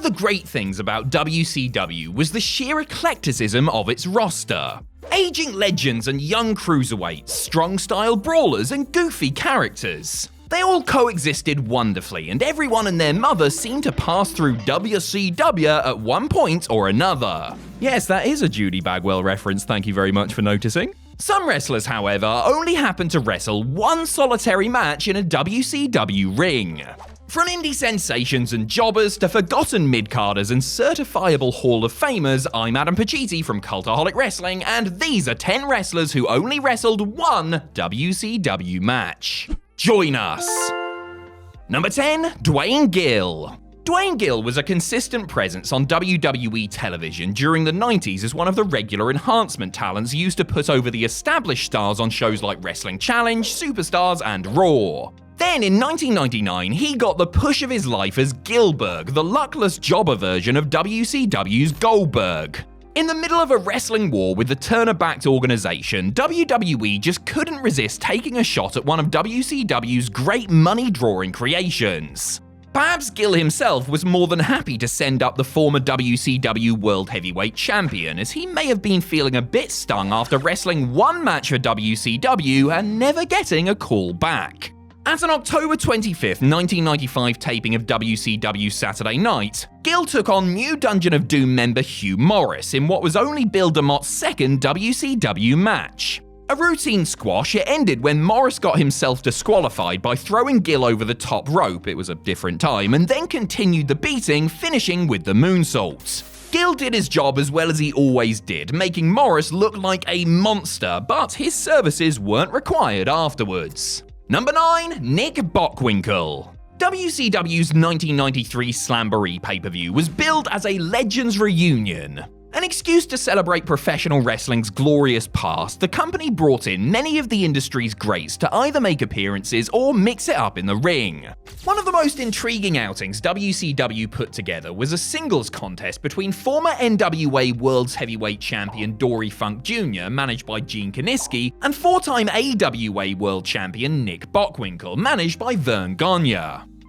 of the great things about WCW was the sheer eclecticism of its roster. Aging legends and young cruiserweights, strong-style brawlers and goofy characters. They all coexisted wonderfully, and everyone and their mother seemed to pass through WCW at one point or another. Yes, that is a Judy Bagwell reference, thank you very much for noticing. Some wrestlers, however, only happened to wrestle one solitary match in a WCW ring. From indie sensations and jobbers to forgotten mid-carders and certifiable Hall of Famers, I'm Adam Pacitti from Cultaholic Wrestling, and these are 10 wrestlers who only wrestled one WCW match. Join us! Number 10, Dwayne Gil. Dwayne Gil was a consistent presence on WWE television during the 90s as one of the regular enhancement talents used to put over the established stars on shows like Wrestling Challenge, Superstars, and Raw. Then in 1999, he got the push of his life as Gilbert, the luckless jobber version of WCW's Goldberg. In the middle of a wrestling war with the Turner-backed organization, WWE just couldn't resist taking a shot at one of WCW's great money-drawing creations. Perhaps Gil himself was more than happy to send up the former WCW World Heavyweight Champion, as he may have been feeling a bit stung after wrestling one match for WCW and never getting a call back. At an October 25th, 1995 taping of WCW Saturday Night, Gil took on new Dungeon of Doom member Hugh Morris in what was only Bill DeMott's second WCW match. A routine squash, it ended when Morris got himself disqualified by throwing Gil over the top rope, it was a different time, and then continued the beating, finishing with the moonsault. Gil did his job as well as he always did, making Morris look like a monster, but his services weren't required afterwards. Number 9, Nick Bowinkle. WCW's 1993 Slamboree pay-per-view was billed as a Legends Reunion. An excuse to celebrate professional wrestling's glorious past, the company brought in many of the industry's greats to either make appearances or mix it up in the ring. One of the most intriguing outings WCW put together was a singles contest between former NWA World's Heavyweight Champion Dory Funk Jr., managed by Gene Kiniski, and four-time AWA World Champion Nick Bowinkle, managed by Vern Gagne.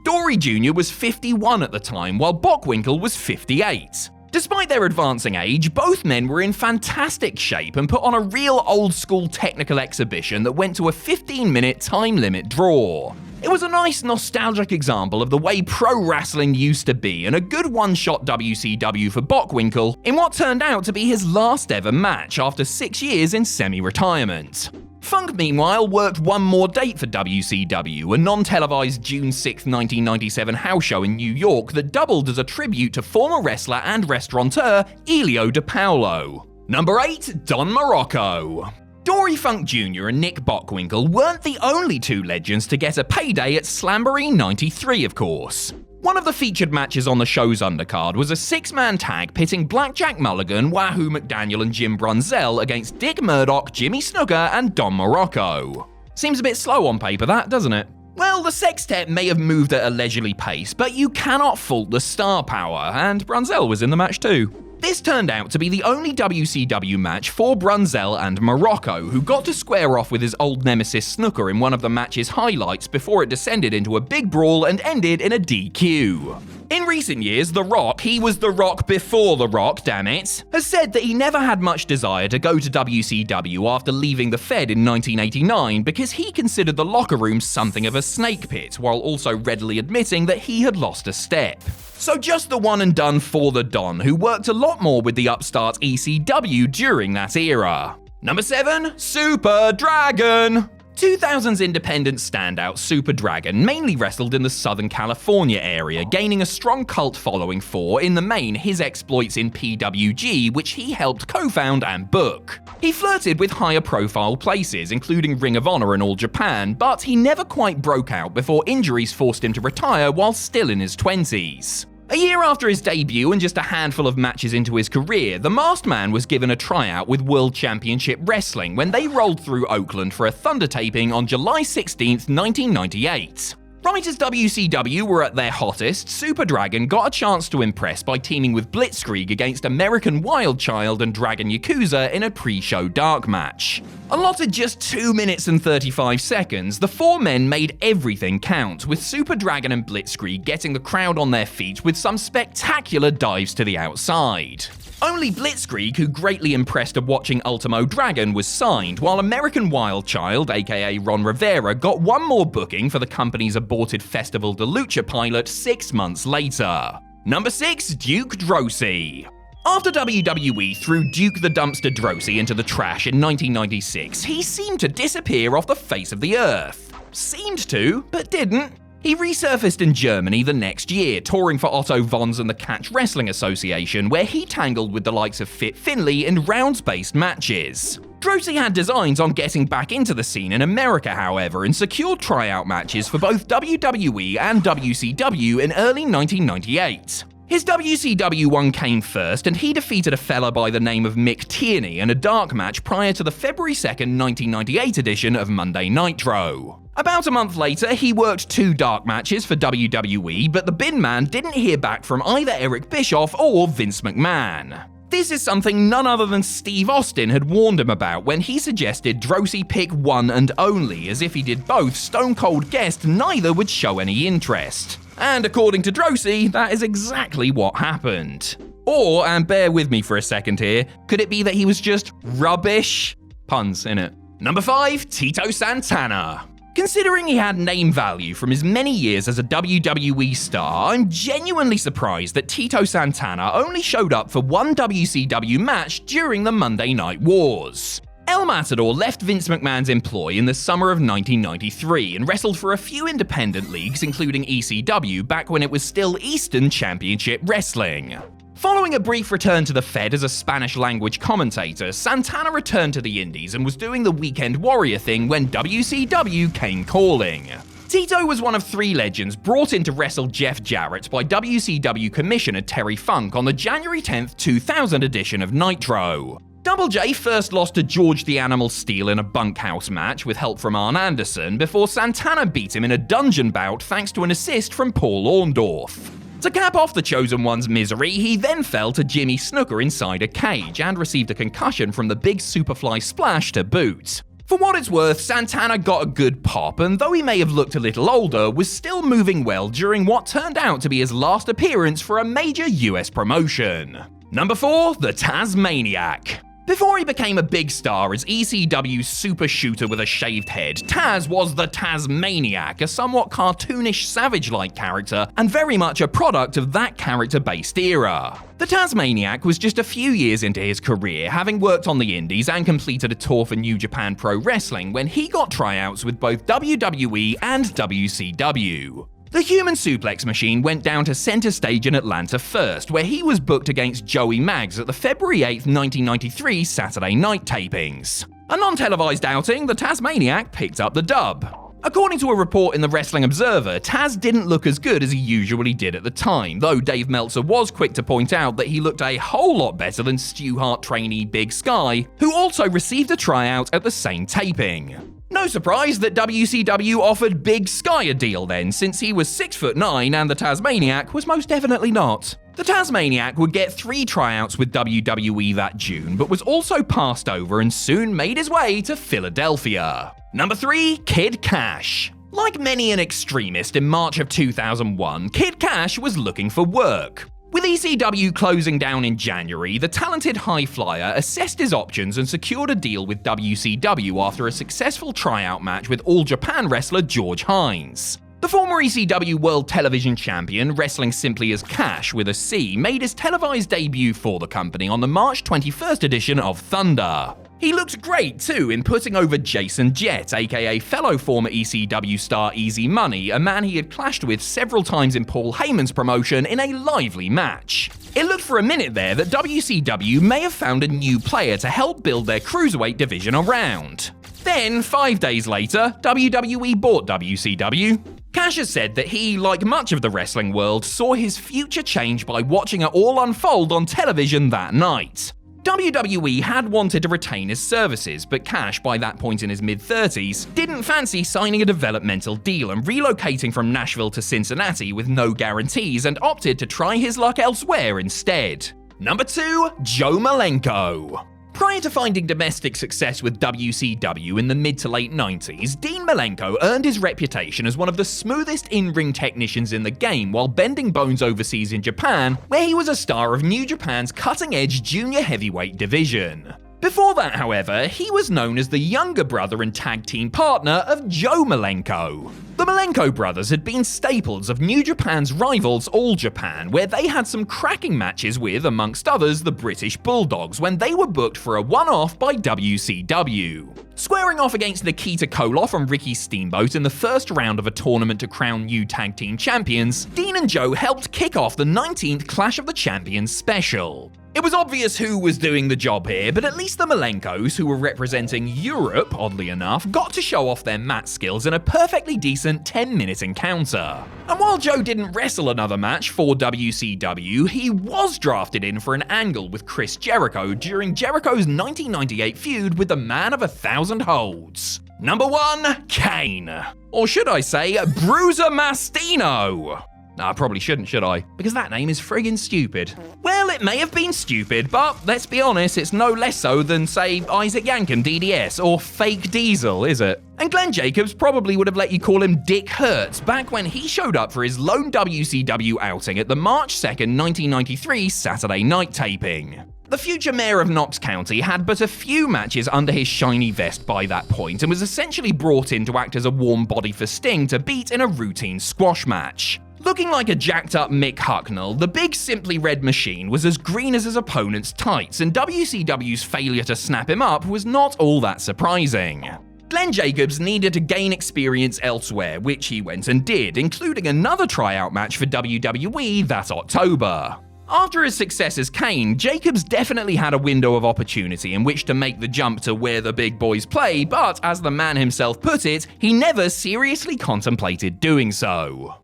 Dory Jr. was 51 at the time, while Bowinkle was 58. Despite their advancing age, both men were in fantastic shape and put on a real old-school technical exhibition that went to a 15-minute time limit draw. It was a nice nostalgic example of the way pro wrestling used to be, and a good one-shot WCW for Bowinkle in what turned out to be his last ever match after 6 years in semi-retirement. Funk, meanwhile, worked one more date for WCW, a non-televised June 6, 1997 house show in New York that doubled as a tribute to former wrestler and restaurateur Elio DiPaolo. Number 8, Don Morocco. Dory Funk Jr. and Nick Bowinkle weren't the only two legends to get a payday at Slamboree 93, of course. One of the featured matches on the show's undercard was a 6-man tag pitting Blackjack Mulligan, Wahoo McDaniel and Jim Brunzell against Dick Murdoch, Jimmy Snuka and Don Morocco. Seems a bit slow on paper that, doesn't it? Well, the sextet may have moved at a leisurely pace, but you cannot fault the star power, and Brunzell was in the match too. This turned out to be the only WCW match for Brunzell and Morocco, who got to square off with his old nemesis Snuka in one of the match's highlights before it descended into a big brawl and ended in a DQ. In recent years, The Rock, he was The Rock before The Rock, damn it, has said that he never had much desire to go to WCW after leaving the Fed in 1989 because he considered the locker room something of a snake pit, while also readily admitting that he had lost a step. So just the one and done for the Don, who worked a lot more with the upstart ECW during that era. Number 7, Super Dragon. 2000's independent standout Super Dragon mainly wrestled in the Southern California area, gaining a strong cult following for, in the main, his exploits in PWG, which he helped co-found and book. He flirted with higher profile places, including Ring of Honor and All Japan, but he never quite broke out before injuries forced him to retire while still in his 20s. A year after his debut and just a handful of matches into his career, the Masked Man was given a tryout with World Championship Wrestling when they rolled through Oakland for a Thunder taping on July 16, 1998. Right as WCW were at their hottest, Super Dragon got a chance to impress by teaming with Blitzkrieg against American Wildchild and Dragon Yakuza in a pre-show dark match. Allotted just 2 minutes and 35 seconds, the four men made everything count, with Super Dragon and Blitzkrieg getting the crowd on their feet with some spectacular dives to the outside. Only Blitzkrieg, who greatly impressed at watching Ultimo Dragon, was signed, while American Wildchild, aka Ron Rivera, got one more booking for the company's aborted Festival de Lucha pilot 6 months later. Number 6. Duke Droese. After WWE threw Duke the Dumpster Droese into the trash in 1996, he seemed to disappear off the face of the earth. Seemed to, but didn't. He resurfaced in Germany the next year, touring for Otto Vons and the Catch Wrestling Association, where he tangled with the likes of Fit Finlay in rounds-based matches. Droese had designs on getting back into the scene in America, however, and secured tryout matches for both WWE and WCW in early 1998. His WCW one came first, and he defeated a fella by the name of Mick Tierney in a dark match prior to the February 2nd, 1998 edition of Monday Nitro. About a month later, he worked 2 dark matches for WWE, but the bin man didn't hear back from either Eric Bischoff or Vince McMahon. This is something none other than Steve Austin had warned him about when he suggested Droese pick one and only, as if he did both Stone Cold guessed neither would show any interest. And according to Droese, that is exactly what happened. Or, and bear with me for a second here, could it be that he was just rubbish? Puns, innit? Number 5. Tito Santana. Considering he had name value from his many years as a WWE star, I'm genuinely surprised that Tito Santana only showed up for one WCW match during the Monday Night Wars. El Matador left Vince McMahon's employ in the summer of 1993 and wrestled for a few independent leagues, including ECW, back when it was still Eastern Championship Wrestling. Following a brief return to the Fed as a Spanish-language commentator, Santana returned to the Indies and was doing the Weekend Warrior thing when WCW came calling. Tito was one of 3 legends brought in to wrestle Jeff Jarrett by WCW Commissioner Terry Funk on the January 10th, 2000 edition of Nitro. Double J first lost to George the Animal Steele in a bunkhouse match with help from Arn Anderson before Santana beat him in a dungeon bout thanks to an assist from Paul Orndorff. To cap off the Chosen One's misery, he then fell to Jimmy Snuka inside a cage and received a concussion from the big Superfly splash to boot. For what it's worth, Santana got a good pop, and though he may have looked a little older, was still moving well during what turned out to be his last appearance for a major US promotion. Number 4. The Tas Maniac. Before he became a big star as ECW's super shooter with a shaved head, Tas was the Tas Maniac, a somewhat cartoonish savage-like character and very much a product of that character-based era. The Tas Maniac was just a few years into his career, having worked on the indies and completed a tour for New Japan Pro Wrestling when he got tryouts with both WWE and WCW. The Human Suplex Machine went down to center stage in Atlanta first, where he was booked against Joey Maggs at the February 8th, 1993 Saturday night tapings. A non-televised outing, the Tas Maniac picked up the dub. According to a report in the Wrestling Observer, Tas didn't look as good as he usually did at the time, though Dave Meltzer was quick to point out that he looked a whole lot better than Stu Hart trainee Big Sky, who also received a tryout at the same taping. No surprise that WCW offered Big Sky a deal then, since he was 6'9" and the Tas Maniac was most definitely not. The Tas Maniac would get 3 tryouts with WWE that June, but was also passed over and soon made his way to Philadelphia. Number 3. Kid Cash. Like many an extremist in March of 2001, Kid Cash was looking for work. With ECW closing down in January, the talented high flyer assessed his options and secured a deal with WCW after a successful tryout match with All Japan wrestler George Hines. The former ECW World Television Champion, wrestling simply as Cash with a C, made his televised debut for the company on the March 21st edition of Thunder. He looked great too in putting over Jason Jett, aka fellow former ECW star Easy Money, a man he had clashed with several times in Paul Heyman's promotion in a lively match. It looked for a minute there that WCW may have found a new player to help build their cruiserweight division around. Then, 5 days later, WWE bought WCW. Cash has said that he, like much of the wrestling world, saw his future change by watching it all unfold on television that night. WWE had wanted to retain his services, but Cash, by that point in his mid-30s, didn't fancy signing a developmental deal and relocating from Nashville to Cincinnati with no guarantees, and opted to try his luck elsewhere instead. Number 2, Joe Malenko. Prior to finding domestic success with WCW in the mid to late 90s, Dean Malenko earned his reputation as one of the smoothest in-ring technicians in the game while bending bones overseas in Japan, where he was a star of New Japan's cutting-edge junior heavyweight division. Before that, however, he was known as the younger brother and tag team partner of Joe Malenko. The Malenko brothers had been staples of New Japan's rivals All Japan, where they had some cracking matches with, amongst others, the British Bulldogs when they were booked for a one-off by WCW. Squaring off against Nikita Koloff and Ricky Steamboat in the first round of a tournament to crown new tag team champions, Dean and Joe helped kick off the 19th Clash of the Champions special. It was obvious who was doing the job here, but at least the Malenkos, who were representing Europe, oddly enough, got to show off their mat skills in a perfectly decent 10-minute encounter. And while Joe didn't wrestle another match for WCW, he was drafted in for an angle with Chris Jericho during Jericho's 1998 feud with the Man of 1,000 Holds. Number 1, Kane. Or should I say, Bruiser Mastino. No, I probably shouldn't, should I? Because that name is friggin' stupid. Well, it may have been stupid, but let's be honest, it's no less so than, say, Isaac Yankem DDS or Fake Diesel, is it? And Glenn Jacobs probably would have let you call him Dick Hertz back when he showed up for his lone WCW outing at the March 2nd, 1993 Saturday night taping. The future mayor of Knox County had but a few matches under his shiny vest by that point and was essentially brought in to act as a warm body for Sting to beat in a routine squash match. Looking like a jacked up Mick Hucknall, the big Simply Red machine was as green as his opponent's tights, and WCW's failure to snap him up was not all that surprising. Glenn Jacobs needed to gain experience elsewhere, which he went and did, including another tryout match for WWE that October. After his success as Kane, Jacobs definitely had a window of opportunity in which to make the jump to where the big boys play, but as the man himself put it, he never seriously contemplated doing so.